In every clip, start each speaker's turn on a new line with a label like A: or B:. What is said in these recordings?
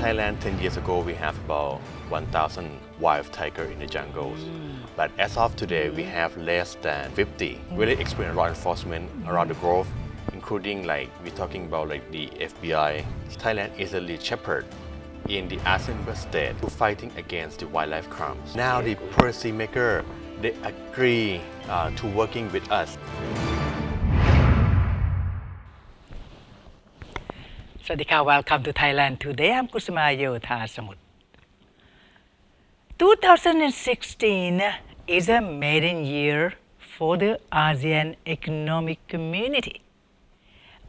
A: Thailand 10 years ago, we have about 1,000 wild tiger in the jungles. But as of today, we have less than 50 really experienced law enforcement around the globe, including like we're talking about like the FBI. Thailand is a lead shepherd in the ASEAN member state to fighting against the wildlife crimes. Now the policymaker, they agree to working with us.
B: สวัสดีค่ะ Welcome to Thailand Today I'm กุสมาโยธาสมุทร 2016 is a maiden year for the ASEAN Economic Community.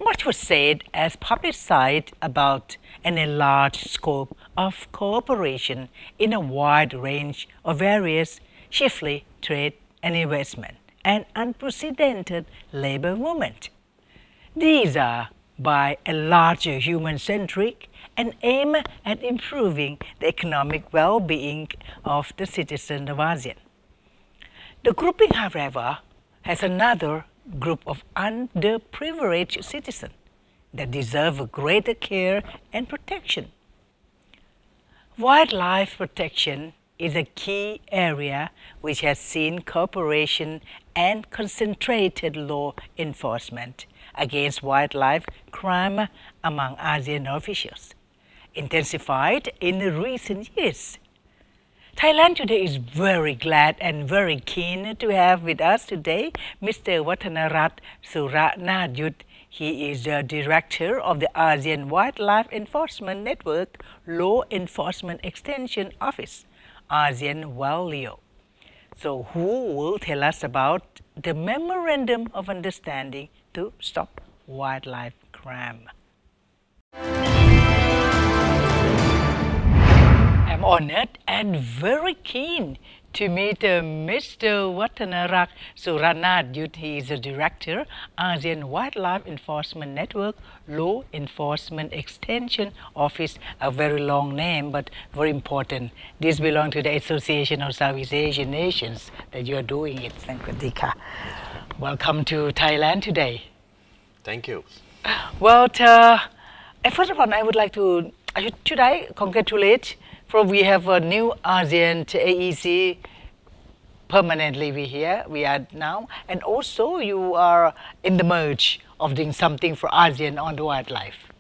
B: Much was said as publicized about an enlarged scope of cooperation in a wide range of areas, chiefly trade and investment, and unprecedented labor movement. These are by a larger human-centric and aim at improving the economic well-being of the citizens of ASEAN. The grouping, however, has another group of underprivileged citizens that deserve greater care and protection. Wildlife protection is a key area which has seen cooperation and concentrated law enforcement against wildlife crime among ASEAN officials, intensified in recent years. Thailand today is very glad and very keen to have with us today Mr. Vatanarak Suranartyuth. He is the director of the ASEAN Wildlife Enforcement Network Law Enforcement Extension Office, ASEAN WellLeo. So who will tell us about the Memorandum of Understanding to stop wildlife crime? I'm honored and very keen to meet Mr. Vatanarak Suranartyuth. He is the director, ASEAN Wildlife Enforcement Network Law Enforcement Extension Office. A very long name, but very important. This belongs to the Association of Southeast Asian Nations that you are doing it. Sankadika. Welcome to Thailand today.
A: Thank you.
B: Well, first of all, I would like to, should I congratulate for we have a new ASEAN AEC permanently we are now, and also you are in the merge of doing something for ASEAN on the wildlife.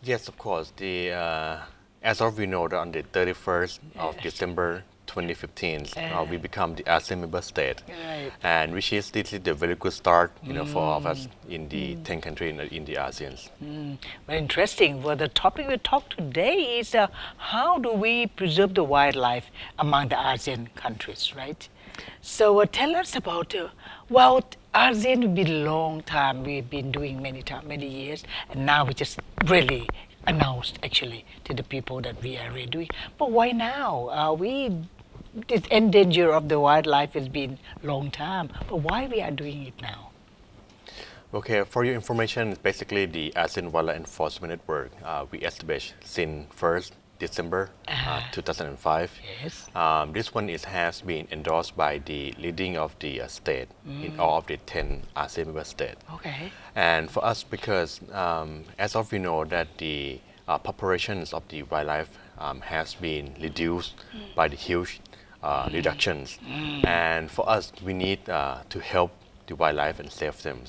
A: Yes, of course. As of we know, on the 31st of December 2015, we become the ASEAN member state, and which is this is the very good start, for all of us in the 10 countries in the ASEAN.
B: Very interesting. Well, the topic we talk today is how do we preserve the wildlife among the ASEAN countries, right? So tell us about ASEAN has been a long time. We've been doing many years, and now we just really announced actually to the people that we are really doing. But why now? This endanger of the wildlife has been long time, but why we are doing it now?
A: Okay, for your information, basically the ASEAN Wildlife Enforcement Network we established since 1st December 2005.
B: Yes.
A: This one has been endorsed by the leading of the state in all of the 10 ASEAN member states.
B: Okay.
A: And for us, because as of we know that the populations of the wildlife has been reduced by the huge reductions, and for us we need to help the wildlife and save them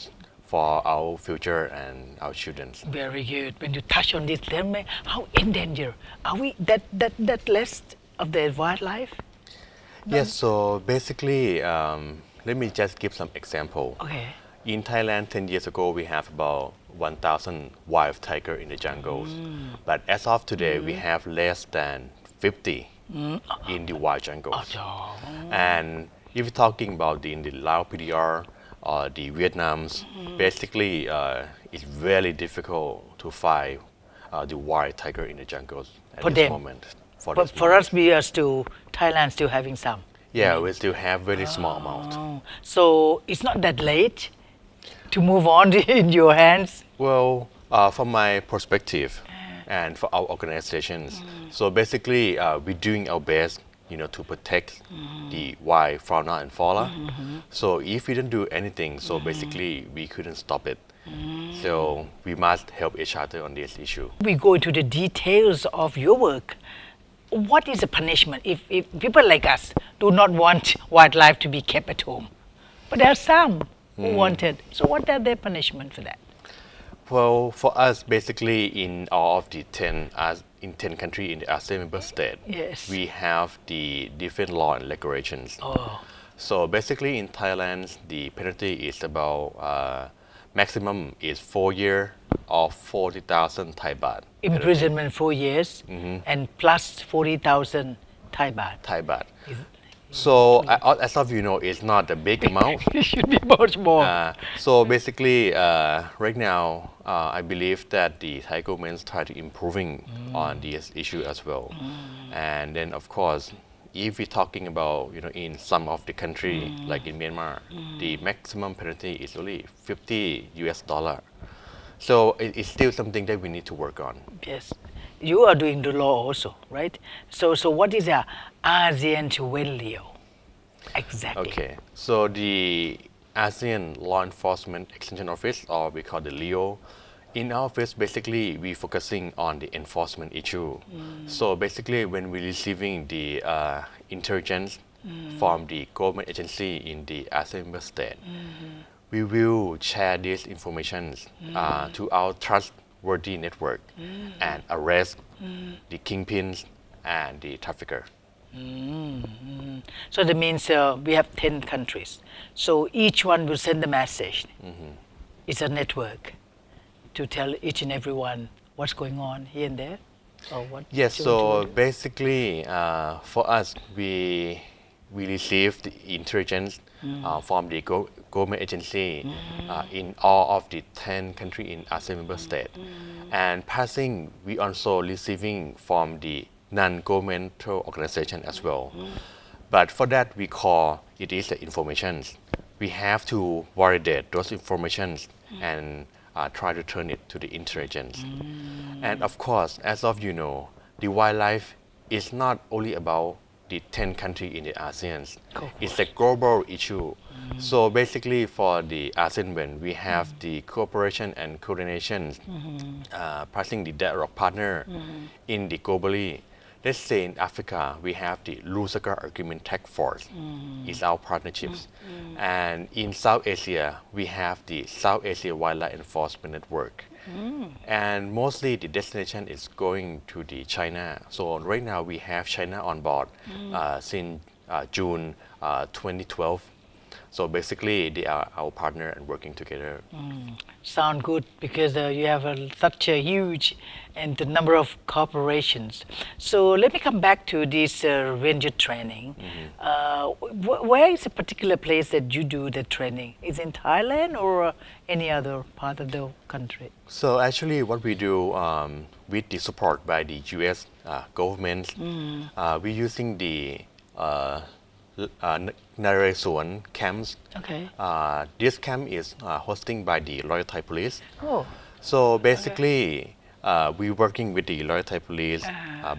A: for our future and our children.
B: Very good. When you touch on this, tell me how endangered are we? That list of the wildlife?
A: Yes. So basically, let me just give some example.
B: Okay.
A: In Thailand, 10 years ago, we have about 1,000 wild tiger in the jungles. But as of today, we have less than 50 in the wild jungles. And if you're talking about in the Lao PDR or the Vietnam's, basically it's very difficult to find the wild tiger in the jungles at this moment.
B: But for us, we are still, Thailand still having some.
A: Yeah, we still have very small amount.
B: So it's not that late to move on in your hands?
A: Well, from my perspective and for our organizations, so basically we're doing our best, to protect the wild fauna and flora. So if we don't do anything, so basically we couldn't stop it. So we must help each other on this issue.
B: We go into the details of your work. What is the punishment if people like us do not want wildlife to be kept at home? But there are some who want it. So what are their punishment for that?
A: Well, for us, basically, in all of the 10 countries in the ASEAN member state,
B: Yes.
A: we have the different law and regulations.
B: Oh,
A: So basically, in Thailand, the penalty is about maximum is 4 years or 40,000 Thai baht.
B: imprisonment 4 years and plus 40,000 Thai baht.
A: Thai baht. So as of you know, it's not a big amount.
B: It should be much more.
A: So basically, right now, I believe that the Thai government try to improving on this issue as well. And then, of course, if we're talking about in some of the country like in Myanmar, the maximum penalty is only $50. So it's still something that we need to work on.
B: Yes. You are doing the law also, right? So what is a ASEAN Leo? Exactly.
A: Okay, so the ASEAN Law Enforcement Extension Office, or we call the LEO, in our office, basically, we're focusing on the enforcement issue. So basically, when we're receiving the intelligence from the government agency in the ASEAN member state, we will share this information to our trustworthy network and arrest the kingpins and the trafficker.
B: So that means we have 10 countries. So each one will send a message. It's a network to tell each and every one what's going on here and there. Or what
A: Yes,
B: to
A: so
B: do.
A: basically, for us, we receive the intelligence from the government agency in all of the 10 countries in ASEAN member state. And passing, we also receiving from the non-governmental organization as well. But for that, we call it is the information. We have to validate those informations and try to turn it to the intelligence. And of course, as of you know, the wildlife is not only about the 10 countries in the ASEAN. It's a global issue. So basically for the ASEAN, when we have the cooperation and coordination, passing the dialogue partner in the globally. Let's say in Africa, we have the Lusaka Agreement Task Force. It's our partnerships. And in South Asia, we have the South Asia Wildlife Enforcement Network. And mostly the destination is going to the China. So right now we have China on board since June 2012. So basically, they are our partner and working together.
B: Sound good because you have such a huge and the number of corporations. So let me come back to this ranger training. Where is a particular place that you do the training? Is it in Thailand or any other part of the country?
A: So actually, what we do with the support by the U.S. government, we're using the Naresuan camps.
B: Okay.
A: This camp is hosting by the Royal Thai Police.
B: Oh.
A: So basically, we're working with the Royal Thai Police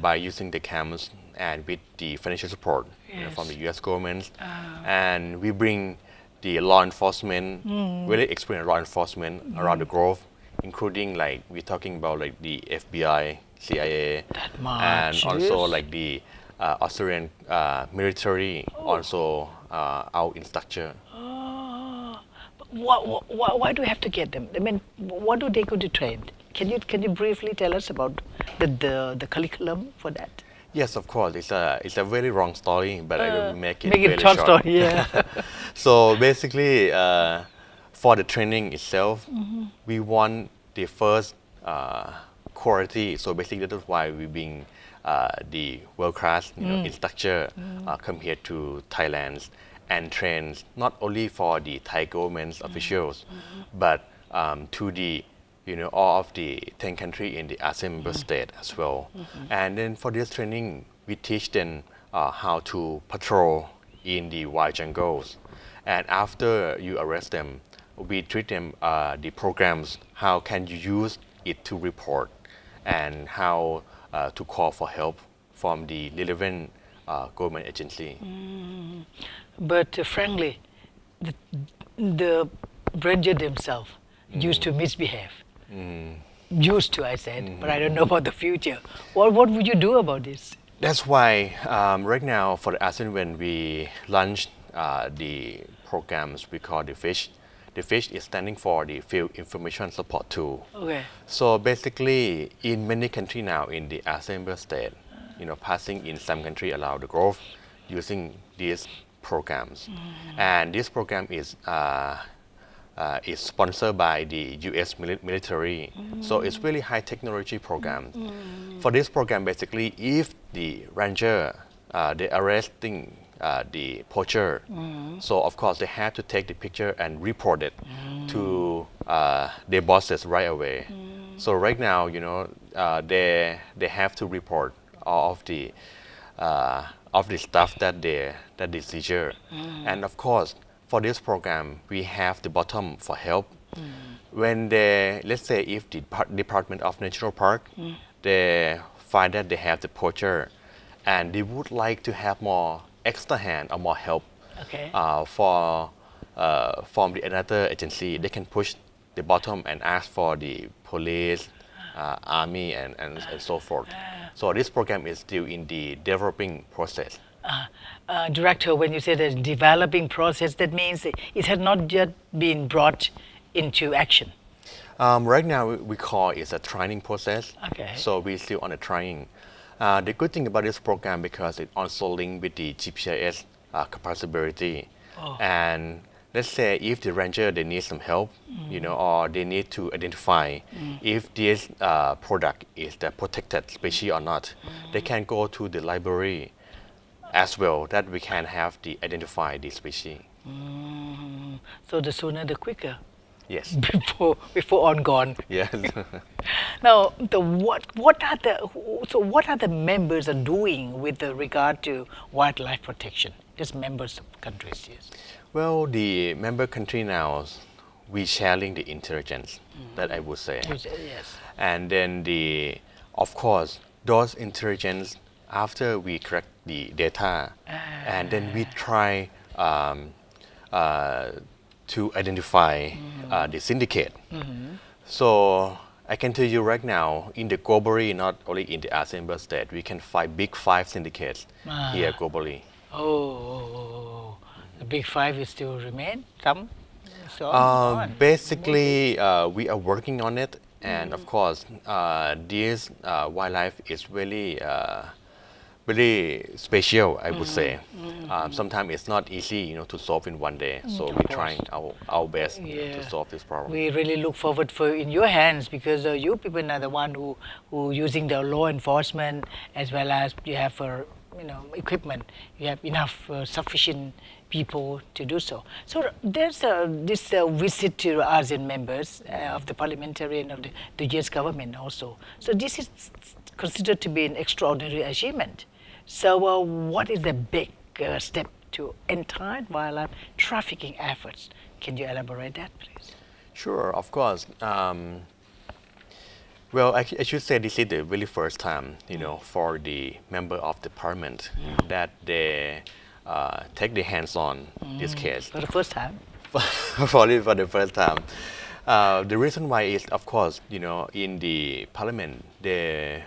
A: by using the camps and with the financial support from the U.S. government. And we bring the law enforcement, really experienced law enforcement around the globe, including like we're talking about like the FBI, CIA,
B: That much,
A: and also
B: yes.
A: like the Australian military, also our instructor.
B: Why do we have to get them? I mean, what do they go to train? Can you briefly tell us about the curriculum for that?
A: Yes, of course. It's a very long story, but I will make it
B: Make
A: very
B: it short
A: short.
B: story, yeah.
A: So basically, for the training itself, we want the first quality. So basically, that's why we bring the world-class instructor come here to Thailand and train not only for the Thai government officials, but to the all of the 10 countries in the ASEAN member state as well. And then for this training, we teach them how to patrol in the wild jungles. And after you arrest them, we treat them the programs, how can you use it to report and how to call for help from the relevant government agency.
B: But frankly, the ranger themselves, used to misbehave. Used to, I said, but I don't know about the future. What would you do about this?
A: That's why right now for the ASEAN when we launched the programs we call the FISH. The FISH is standing for the Field Information Support Tool.
B: Okay.
A: So basically, in many countries now in the ASEAN member state, passing in some countries around the globe using these programs, and this program is sponsored by the U.S. military. So it's really high technology program. For this program, basically, if the ranger they arresting the poacher, so of course they have to take the picture and report it to their bosses right away. So right now, they have to report all of the stuff that they seizure, and of course for this program we have the bottom for help. When let's say if the Department of National Park they find that they have the poacher and they would like to have more extra hand or more help from the another agency, they can push the bottom and ask for the police, army and so forth. So this program is still in the developing process.
B: Director, when you say the developing process, that means it has not yet been brought into action.
A: Right now we call it a training process.
B: Okay.
A: So we're still on the training. The good thing about this program because it also linked with the GPS capability. And let's say if the ranger they need some help, or they need to identify if this product is the protected species or not, they can go to the library as well that we can have the identify the species.
B: So the sooner the quicker.
A: Yes.
B: Before on gone.
A: Yes.
B: Now, what are the members are doing with regard to wildlife protection? Just members of countries, yes.
A: Well, the member country now we sharing the intelligence that I would say.
B: Yes.
A: And then of course those intelligence after we collect the data and then we try to identify the syndicate. So I can tell you right now, in the globally, not only in the ASEAN member state, we can find big 5 syndicates here globally.
B: The big 5 will still remain. Some. So
A: basically, we are working on it, and of course, this wildlife is really special, I would say. Sometimes it's not easy, to solve in one day. So we're trying our best to solve this problem.
B: We really look forward for in your hands because you people are the one who using the law enforcement as well as you have for equipment. You have enough sufficient people to do so. So there's this visit to ASEAN members of the parliamentarian of the US government also. So this is considered to be an extraordinary achievement. So what is the big step to anti-wildlife trafficking efforts? Can you elaborate that, please?
A: Sure, of course. Well, I should say this is the very first time, for the member of the parliament that they take their hands on this case.
B: For the first time?
A: For the first time. The reason why is, of course, in the parliament, they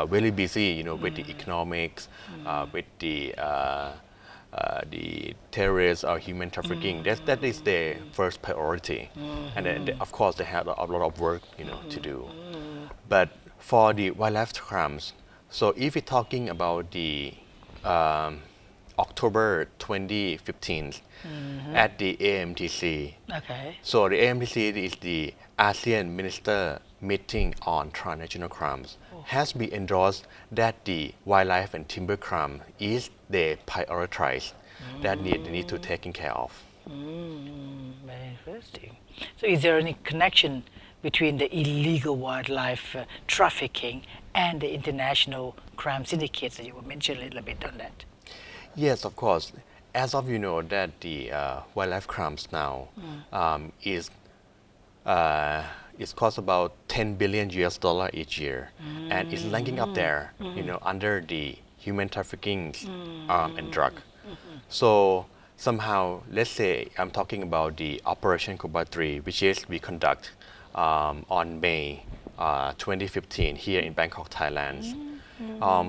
A: really busy, with the economics, with the terrorists or human trafficking. That is their first priority, and then of course they have a lot of work, to do. But for the wildlife crimes, so if we're talking about the October 2015 at the AMTC.
B: Okay.
A: So the AMTC is the ASEAN Minister Meeting on Transnational Crimes. Has been endorsed that the wildlife and timber crime is the prioritized that need to taken care of.
B: Very interesting. So is there any connection between the illegal wildlife trafficking and the international crime syndicates that you mentioned a little bit on that?
A: Yes, of course. As of that the wildlife crimes now it costs about $10 billion each year, and it's ranking up there, under the human trafficking, and drug. So somehow, let's say I'm talking about the Operation Cobra 3, which is we conduct on May 2015 here in Bangkok, Thailand.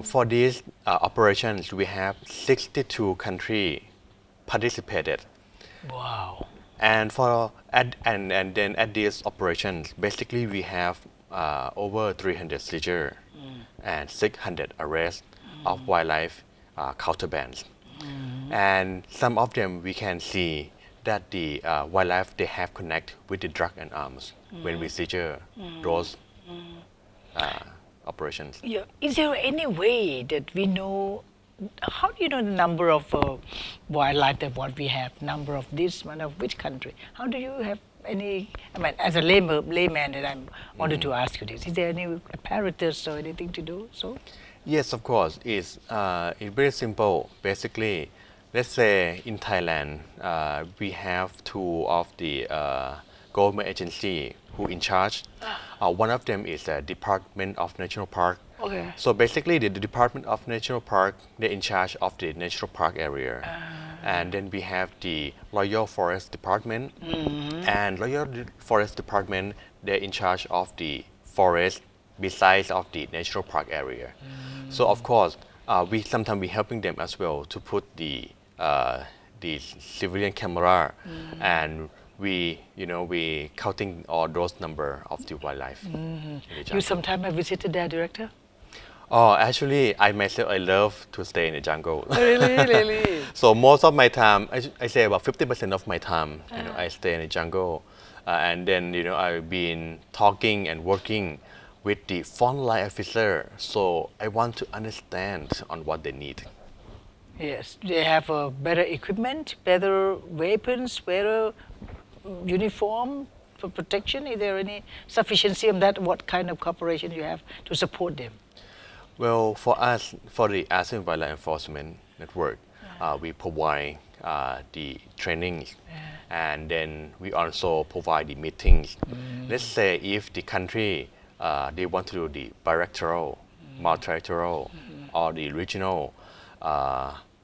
A: For these operations, we have 62 countries participated.
B: Wow.
A: And then at these operations, basically we have over 300 seizures and 600 arrests of wildlife counterbands. And some of them we can see that the wildlife they have connect with the drug and arms when we seizure those operations.
B: Yeah. Is there any way that we know? How do you know the number of wildlife that what we have? Number of this one of which country? How do you have any? I mean, as a layman, that I wanted to ask you this. Is there any apparatus or anything to do so?
A: Yes, of course. It's very simple. Basically, let's say in Thailand, we have two of the government agency who in charge. One of them is the Department of National Park.
B: Okay.
A: So basically, the Department of National Park, they're in charge of the national park area. And then we have the Royal Forest Department. And Royal Forest Department, they're in charge of the forest besides of the national park area. So of course, we sometimes we helping them as well to put the civilian camera, and we counting all those number of the wildlife. In the
B: You
A: jungle.
B: sometime have visited there, Director?
A: Oh, actually, I myself I love to stay in the jungle.
B: Really?
A: So most of my time, I say about 50% of my time, I stay in the jungle, and then I've been talking and working with the frontline officer. So I want to understand on what they need.
B: Yes. They have better equipment, better weapons, better uniform for protection. Is there any sufficiency of that? What kind of cooperation you have to support them?
A: Well, for us, for the ASEAN Wildlife Enforcement Network, we provide the trainings, and then we also provide the meetings. Let's say if the country they want to do the bilateral, multilateral, or the regional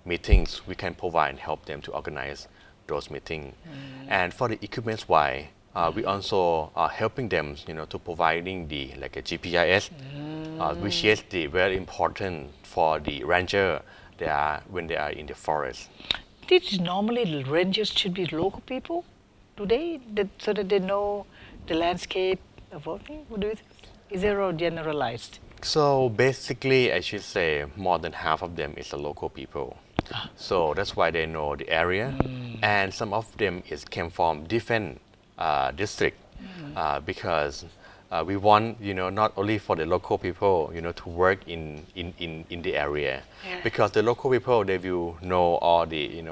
A: meetings, we can provide and help them to organize those meetings. And for the equipment wise, we also are helping them, to providing the like a GPIS, which is very important for the ranger. When they are in the forest.
B: This normally the rangers should be local people today, so that they know the landscape of everything. What do you think? Is there all generalized?
A: So basically, I should say more than half of them is the local people. So that's why they know the area, and some of them came from different district, because we want not only for the local people to work in the area, because the local people they will know all the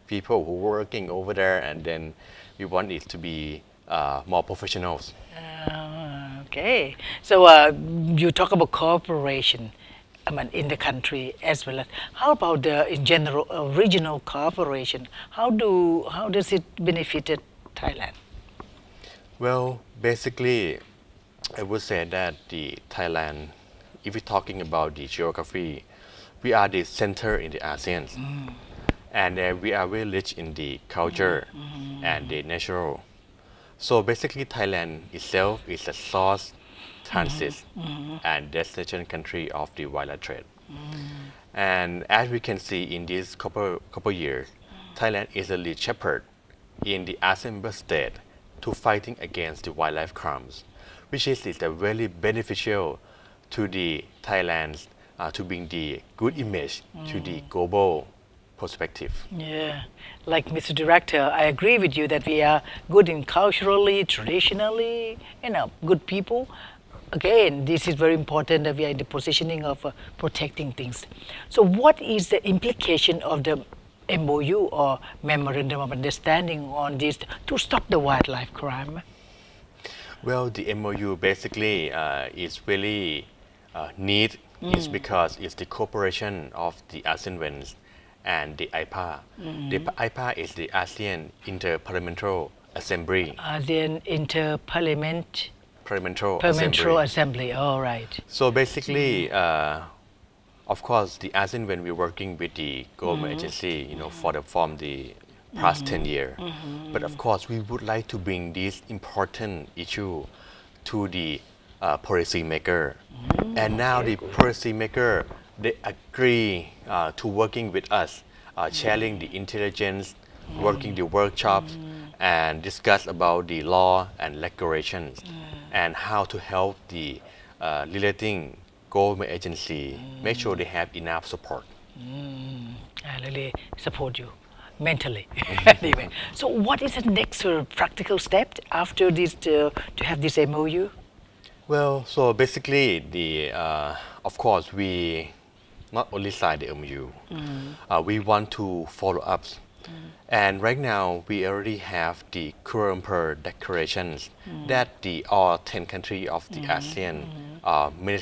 A: people who are working over there, and then we want it to be more professionals.
B: Okay, so you talk about cooperation, I mean, in the country as well as how about in general regional cooperation? How does it benefit Thailand?
A: Well, basically, I would say that the Thailand, if we're talking about the geography, we are the center in the ASEAN, and we are very rich in the culture and the natural. So basically, Thailand itself is a source, transit, and destination country of the wildlife trade. And as we can see in these couple years, Thailand is a lead shepherd in the ASEAN member state to fighting against the wildlife crimes, which is very beneficial to the Thailand to bring the good image to the global perspective.
B: Yeah, like Mr. Director, I agree with you that we are good in culturally, traditionally, good people. Again, this is very important that we are in the positioning of protecting things. So what is the implication of the MOU or Memorandum of Understanding on this to stop the wildlife crime?
A: Well, the MOU basically is really neat. It's because it's the cooperation of the ASEAN Wins and the IPA. The IPA is the ASEAN Interparliamentary Assembly.
B: ASEAN
A: Parliamentary
B: Assembly. All right.
A: So basically, of course, the ASEAN when we're working with the government agency, for the past 10 years. But of course, we would like to bring this important issue to the policy maker. And now the policy maker, they agree to working with us, sharing the intelligence, working the workshops, and discuss about the law and regulations, and how to help the relating government agency, make sure they have enough support.
B: I really support you mentally. Anyway, so what is the next practical step after this to have this MOU?
A: Well, so basically, of course, we not only sign the MOU, we want to follow up. And right now, we already have the Kuala Lumpur declarations that all 10 countries of the ASEAN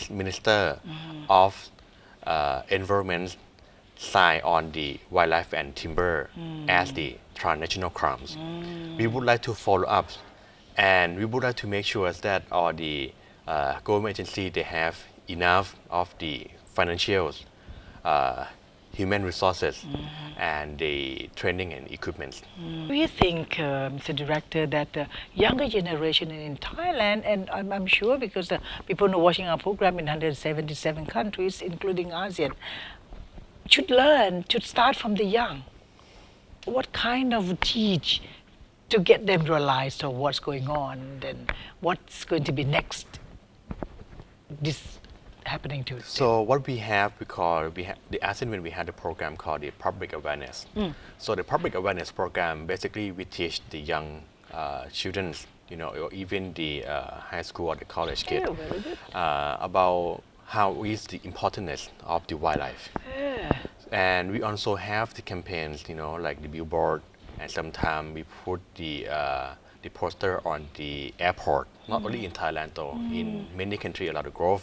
A: Minister of Environment sign on the wildlife and timber as the transnational crimes. We would like to follow up, and we would like to make sure that all the government agencies, they have enough of the financials, human resources, and the training and equipment.
B: Do you think, Mr. Director, that the younger generation in Thailand, and I'm sure because people are watching our program in 177 countries, including ASEAN, should start from the young? What kind of teach to get them realized of what's going on and what's going to be next? This happening to.
A: So what we have, because we have the ASEAN, when we had a program called the public awareness. So the public awareness program, basically we teach the young children, or even the high school or the college kids, about how is the importance of the wildlife. And we also have the campaigns, like the billboard, and sometimes we put the poster on the airport, not only in Thailand though, in many countries around the globe,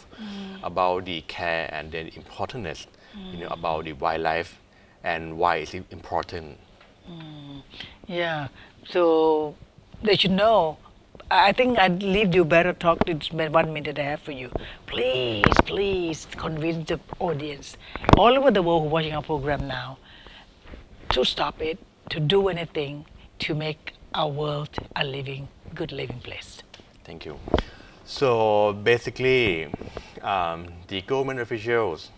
A: about the care and the importance, about the wildlife and why it's important.
B: Yeah, so they should know. I think I'd leave you better talk to 1 minute I have for you. Please convince the audience all over the world who are watching our program now to stop it, to do anything to make our world a good living place.
A: Thank you. So basically, the government officials,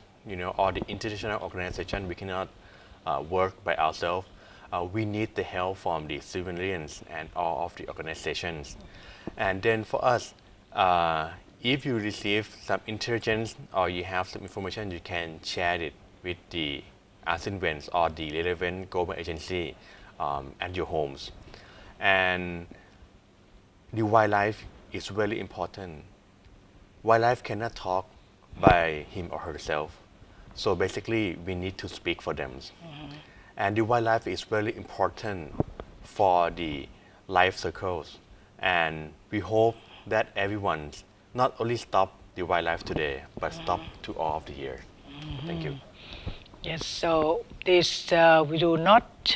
A: or the international organization, we cannot work by ourselves. We need the help from the civilians and all of the organizations. And then for us, if you receive some intelligence or you have some information, you can share it with the ASEAN or the relevant government agency at your homes. And the wildlife is very important. Wildlife cannot talk by him or herself. So basically, we need to speak for them. And the wildlife is very important for the life cycles. And we hope that everyone not only stop the wildlife today, but stop to all of the year. Thank you.
B: Yes, so this we do not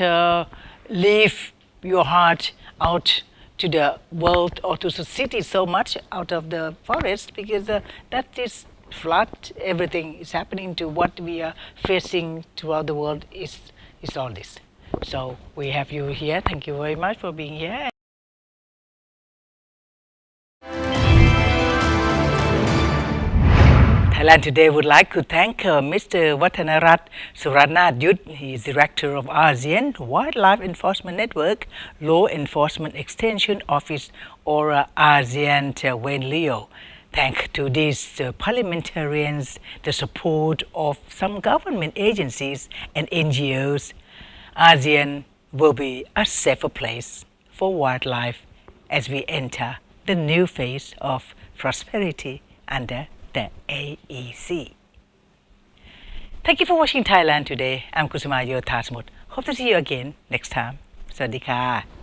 B: leave your heart out to the world or to the city so much out of the forest, because that is flood, everything is happening to what we are facing throughout the world is all this. So we have you here. Thank you very much for being here. Thailand Today would like to thank Mr. Vatanarak Suranartyuth. He is Director of ASEAN Wildlife Enforcement Network Law Enforcement Extension Office, or ASEAN Wen Leo. Thanks to these parliamentarians, the support of some government agencies and NGOs, ASEAN will be a safer place for wildlife as we enter the new phase of prosperity under the AEC. Thank you for watching Thailand Today. I'm Kusuma Yothasmut. Hope to see you again next time. สวัสดีค่ะ